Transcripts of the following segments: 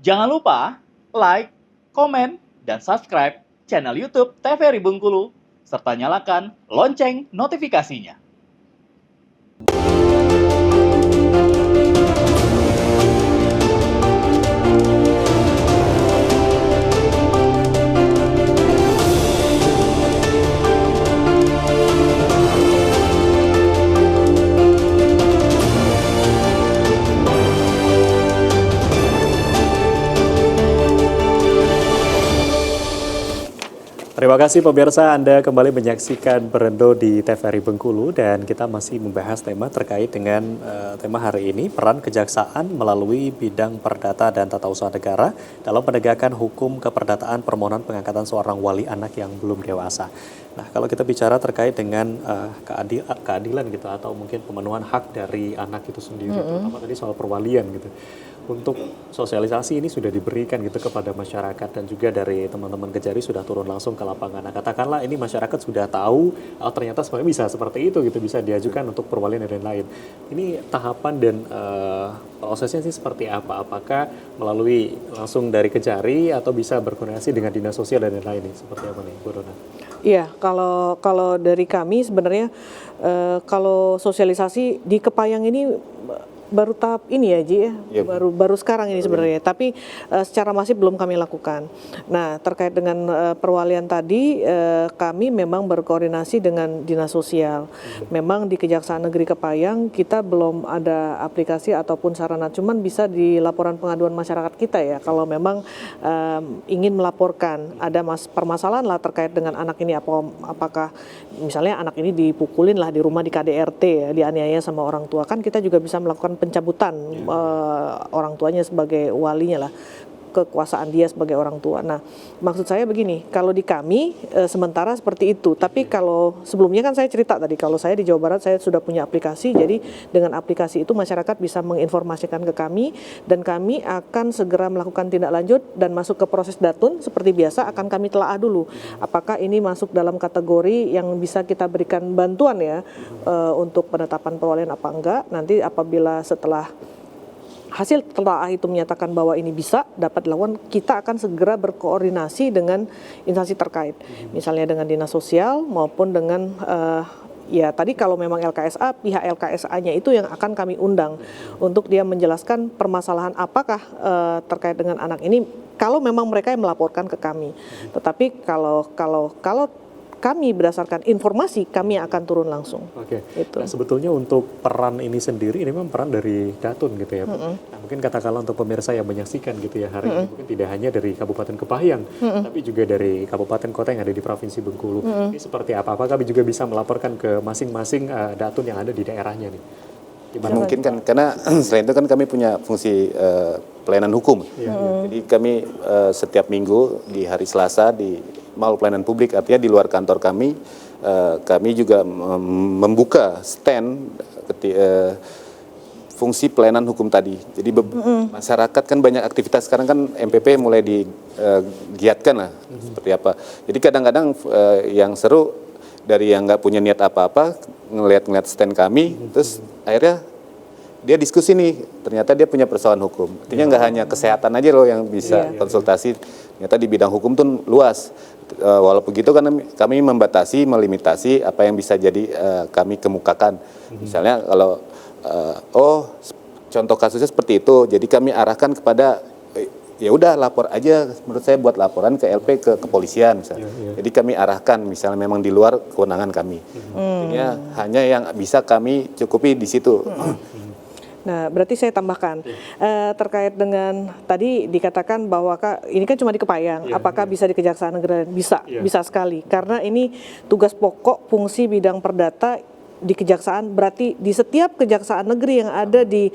Jangan lupa like, komen, dan subscribe channel YouTube TVRI Bengkulu, serta nyalakan lonceng notifikasinya. Terima kasih pemirsa, Anda kembali menyaksikan Berendo di TVRI Bengkulu dan kita masih membahas tema terkait dengan tema hari ini, peran kejaksaan melalui bidang perdata dan tata usaha negara dalam penegakan hukum keperdataan permohonan pengangkatan seorang wali anak yang belum dewasa. Nah, kalau kita bicara terkait dengan keadilan gitu atau mungkin pemenuhan hak dari anak itu sendiri, terutama tadi soal perwalian gitu. Untuk sosialisasi ini sudah diberikan gitu kepada masyarakat dan juga dari teman-teman Kejari sudah turun langsung ke lapangan. Nah, katakanlah ini masyarakat sudah tahu ternyata sebenarnya bisa seperti itu gitu, bisa diajukan untuk perwalian dan lain-lain. Ini tahapan dan prosesnya sih seperti apa? Apakah melalui langsung dari Kejari atau bisa berkoordinasi dengan dinas sosial dan lain-lain? Seperti apa nih, Bu Rona? Iya, kalau dari kami sebenarnya kalau sosialisasi di Kepayang ini baru tahap ini ya Ji ya, baru sekarang ini sebenarnya, tapi secara masif belum kami lakukan. Nah, terkait dengan perwalian tadi, kami memang berkoordinasi dengan dinas sosial. Memang di Kejaksaan Negeri Kepayang kita belum ada aplikasi ataupun sarana, cuman bisa di laporan pengaduan masyarakat kita ya, kalau memang ingin melaporkan ada permasalahan lah terkait dengan anak ini, apakah misalnya anak ini dipukulin lah di rumah di KDRT ya, dianiaya sama orang tua, kan kita juga bisa melakukan pencabutan orang tuanya sebagai walinya lah, kekuasaan dia sebagai orang tua. Nah, maksud saya begini, kalau di kami sementara seperti itu, tapi kalau sebelumnya kan saya cerita tadi, kalau saya di Jawa Barat saya sudah punya aplikasi, jadi dengan aplikasi itu masyarakat bisa menginformasikan ke kami dan kami akan segera melakukan tindak lanjut dan masuk ke proses datun seperti biasa, akan kami telaah dulu apakah ini masuk dalam kategori yang bisa kita berikan bantuan ya untuk penetapan perwalian apa enggak. Nanti apabila setelah hasil telaah itu menyatakan bahwa ini bisa dapat dilakukan, kita akan segera berkoordinasi dengan instansi terkait, misalnya dengan dinas sosial maupun dengan ya tadi kalau memang LKSA, pihak LKSA-nya itu yang akan kami undang untuk dia menjelaskan permasalahan apakah terkait dengan anak ini, kalau memang mereka yang melaporkan ke kami. Tetapi kalau kami berdasarkan informasi, kami akan turun langsung. Oke. Gitu. Nah, sebetulnya untuk peran ini sendiri, ini memang peran dari Datun gitu ya, Bu. Nah, mungkin katakanlah untuk pemirsa yang menyaksikan gitu ya hari ini, mungkin tidak hanya dari Kabupaten Kepayang, tapi juga dari kabupaten kota yang ada di Provinsi Bengkulu. Ini seperti apa? Apakah kami juga bisa melaporkan ke masing-masing Datun yang ada di daerahnya nih? Gimana? Mungkin kan, karena selain itu kan kami punya fungsi pelayanan hukum. Jadi kami setiap minggu di hari Selasa di Mall Pelayanan Publik, artinya di luar kantor kami, kami juga membuka stand fungsi pelayanan hukum tadi. Jadi masyarakat kan banyak aktivitas sekarang kan, MPP mulai digiatkan lah seperti apa. Jadi kadang-kadang yang seru dari yang nggak punya niat apa-apa ngelihat stand kami, terus akhirnya dia diskusi nih, ternyata dia punya persoalan hukum. Artinya nggak hanya kesehatan aja loh yang bisa konsultasi, ternyata di bidang hukum tuh luas. Walaupun begitu kan kami membatasi, melimitasi apa yang bisa jadi kami kemukakan. Misalnya kalau contoh kasusnya seperti itu, jadi kami arahkan kepada ya udah lapor aja, menurut saya buat laporan ke LP ke kepolisian misalnya. Jadi kami arahkan misalnya memang di luar kewenangan kami. Artinya hanya yang bisa kami cukupi di situ. Nah, berarti saya tambahkan terkait dengan tadi dikatakan bahwa ini kan cuma di Kepayang, apakah bisa di Kejaksaan Negeri? Bisa, bisa sekali. Karena ini tugas pokok fungsi bidang perdata di kejaksaan, berarti di setiap kejaksaan negeri yang ada di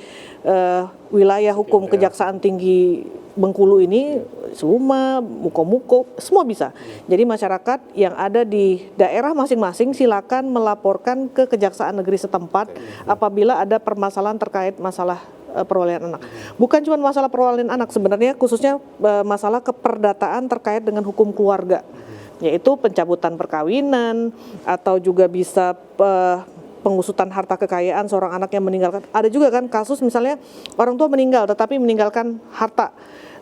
wilayah hukum Kejaksaan Tinggi Bengkulu ini, Suma, Muko-Muko, semua bisa. Jadi masyarakat yang ada di daerah masing-masing silakan melaporkan ke Kejaksaan Negeri setempat apabila ada permasalahan terkait masalah perwalian anak. Bukan cuma masalah perwalian anak, sebenarnya khususnya masalah keperdataan terkait dengan hukum keluarga, yaitu pencabutan perkawinan atau juga bisa pengusutan harta kekayaan seorang anak yang meninggalkan. Ada juga kan kasus misalnya orang tua meninggal tetapi meninggalkan harta.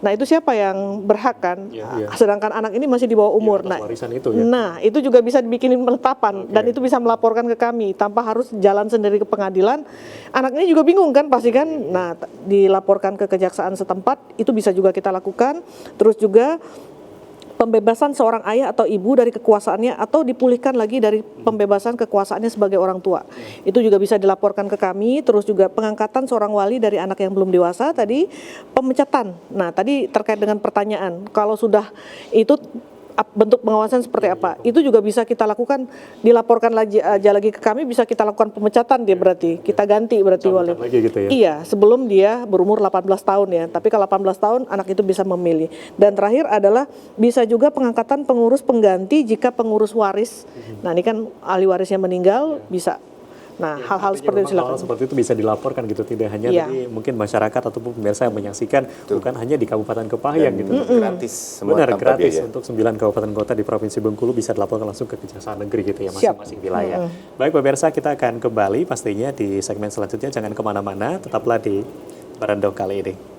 Nah itu siapa yang berhak kan? Sedangkan anak ini masih di bawah umur. Atas warisan itu ya. Nah itu juga bisa dibikinin penetapan dan itu bisa melaporkan ke kami tanpa harus jalan sendiri ke pengadilan. Anak ini juga bingung kan pasti kan. Nah dilaporkan ke kejaksaan setempat itu bisa juga kita lakukan. Terus juga pembebasan seorang ayah atau ibu dari kekuasaannya atau dipulihkan lagi dari pembebasan kekuasaannya sebagai orang tua. Itu juga bisa dilaporkan ke kami, terus juga pengangkatan seorang wali dari anak yang belum dewasa tadi, pemecatan. Nah, tadi terkait dengan pertanyaan, kalau sudah itu bentuk pengawasan seperti apa? Itu juga bisa kita lakukan, dilaporkan lagi ke kami, bisa kita lakukan pemecatan dia berarti. Kita ganti berarti wali. Lagi gitu ya. Iya, sebelum dia berumur 18 tahun ya. Tapi kalau 18 tahun anak itu bisa memilih. Dan terakhir adalah bisa juga pengangkatan pengurus pengganti jika pengurus waris. Nah, ini kan ahli warisnya meninggal bisa. Nah, hal-hal seperti itu silakan. Hal seperti itu bisa dilaporkan gitu, tidak hanya tadi mungkin masyarakat ataupun pemirsa yang menyaksikan, bukan hanya di Kabupaten Kepahang gitu. Gratis semua Benar, tanpa gratis biaya. untuk 9 kabupaten kota di Provinsi Bengkulu bisa dilaporkan langsung ke Kejaksaan Negeri gitu ya, masing-masing wilayah. Baik pemirsa, kita akan kembali pastinya di segmen selanjutnya, jangan kemana-mana, tetaplah di Berendo kali ini.